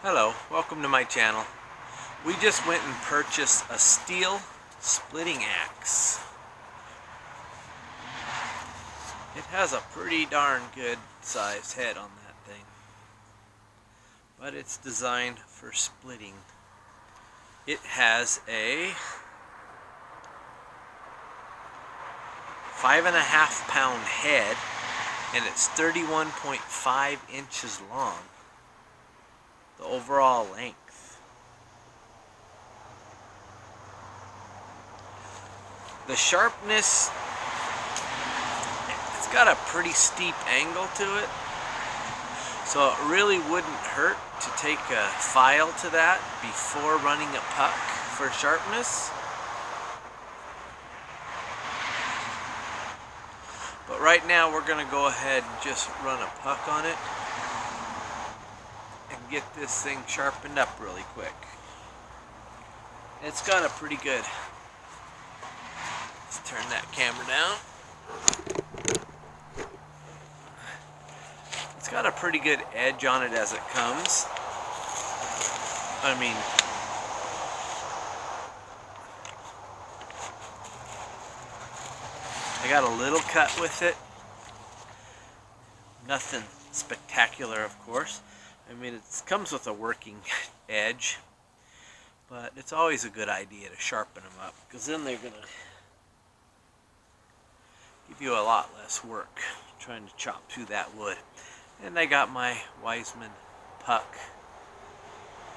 Hello, welcome to my channel. We just went and purchased a Stihl splitting axe. It has a pretty darn good sized head on that thing, but it's designed for splitting. It has a 5.5 pound head and it's 31.5 inches long. The overall length. The sharpness, it's got a pretty steep angle to it, so it really wouldn't hurt to take a file to that before running a puck for sharpness. But right now we're going to go ahead and just run a puck on it and get this thing sharpened up really quick. It's got a pretty good, let's turn that camera down. It's got a pretty good edge on it as it comes. I mean, I got a little cut with it. Nothing spectacular, of course. I mean, it comes with a working edge, but it's always a good idea to sharpen them up, because then they're going to give you a lot less work trying to chop through that wood. And I got my Wiseman puck,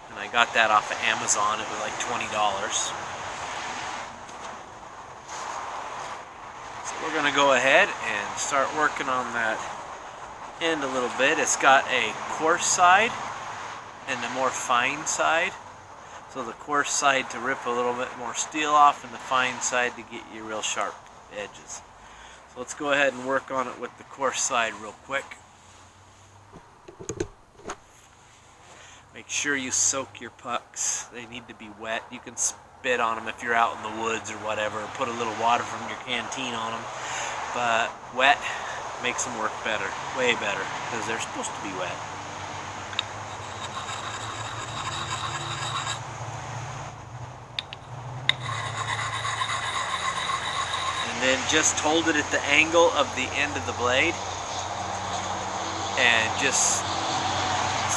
and I got that off of Amazon. It was like $20. So we're going to go ahead and start working on that end a little bit. It's got a coarse side and a more fine side. So the coarse side to rip a little bit more steel off, and the fine side to get you real sharp edges. So let's go ahead and work on it with the coarse side real quick. Make sure you soak your pucks. They need to be wet. You can spit on them if you're out in the woods or whatever, or put a little water from your canteen on them. But wet makes them work better, way better, because they're supposed to be wet. And then just hold it at the angle of the end of the blade and just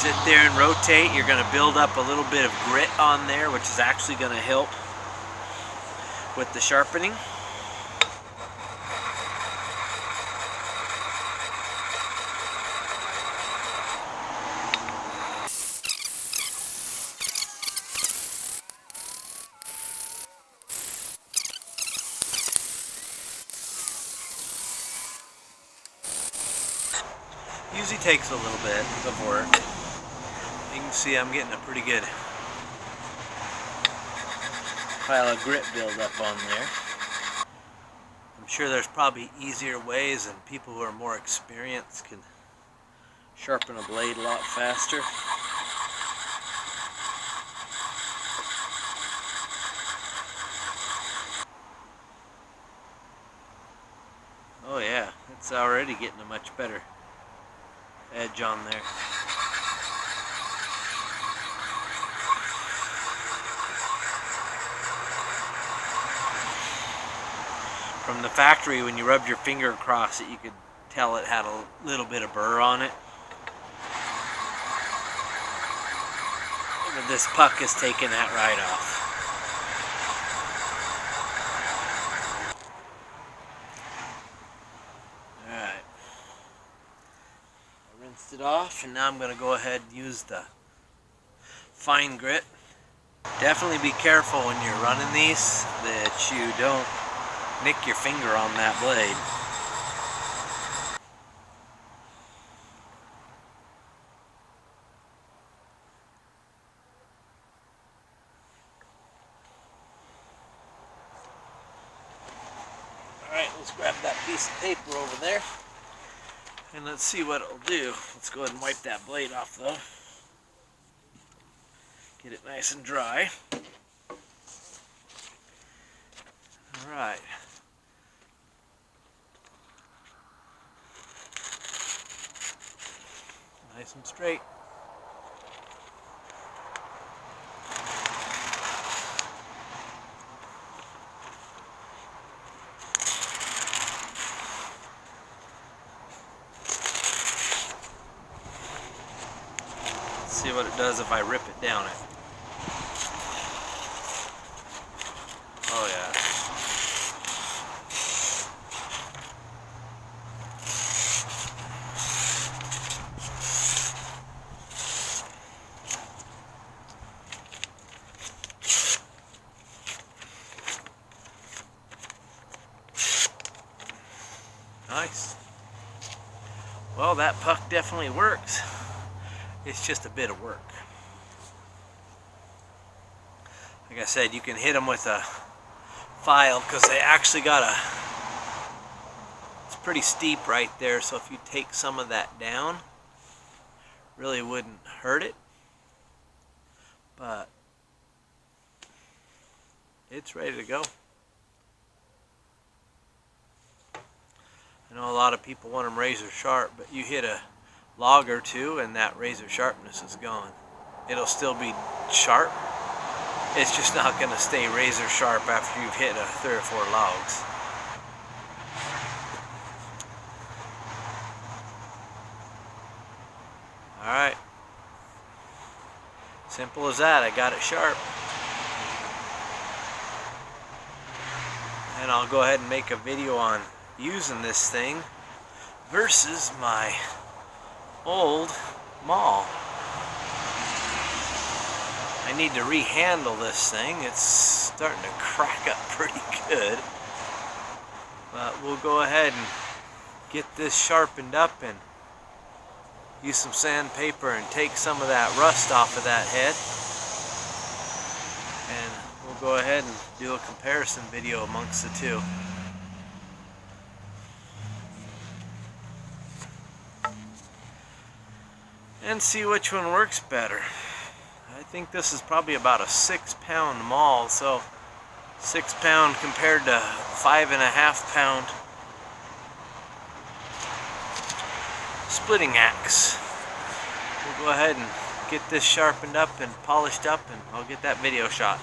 sit there and rotate. You're going to build up a little bit of grit on there, which is actually going to help with the sharpening. Usually takes a little bit of work. You can see I'm getting a pretty good pile of grit build up on there. I'm sure there's probably easier ways, and people who are more experienced can sharpen a blade a lot faster. Oh yeah, it's already getting a much better edge on there. From the factory, when you rubbed your finger across it, you could tell it had a little bit of burr on it. But this puck is taking that right off. Alright. I rinsed it off, and now I'm going to go ahead and use the fine grit. Definitely be careful when you're running these that you don't nick your finger on that blade. Alright, let's grab that piece of paper over there, and let's see what it'll do. Let's go ahead and wipe that blade off though. Get it nice and dry. Alright. Nice and straight. see what it does if I rip it down it. Oh yeah. Nice. Well, that puck definitely works. It's just a bit of work. Like I said, you can hit them with a file because they actually got a, it's pretty steep right there, so if you take some of that down, really wouldn't hurt it. But it's ready to go. I know a lot of people want them razor sharp, but you hit a log or two and that razor sharpness is gone. It'll still be sharp. It's just not going to stay razor sharp after you've hit 3 or 4 logs. Alright. Simple as that. I got it sharp. And I'll go ahead and make a video on using this thing versus my old maul. I need to rehandle this thing. It's starting to crack up pretty good. But we'll go ahead and get this sharpened up and use some sandpaper and take some of that rust off of that head. And we'll go ahead and do a comparison video amongst the two. And see which one works better. I think this is probably about a 6-pound maul, so 6 pound compared to 5.5 pound splitting axe. We'll go ahead and get this sharpened up and polished up, and I'll get that video shot.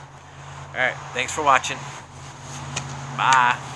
Alright, thanks for watching. Bye.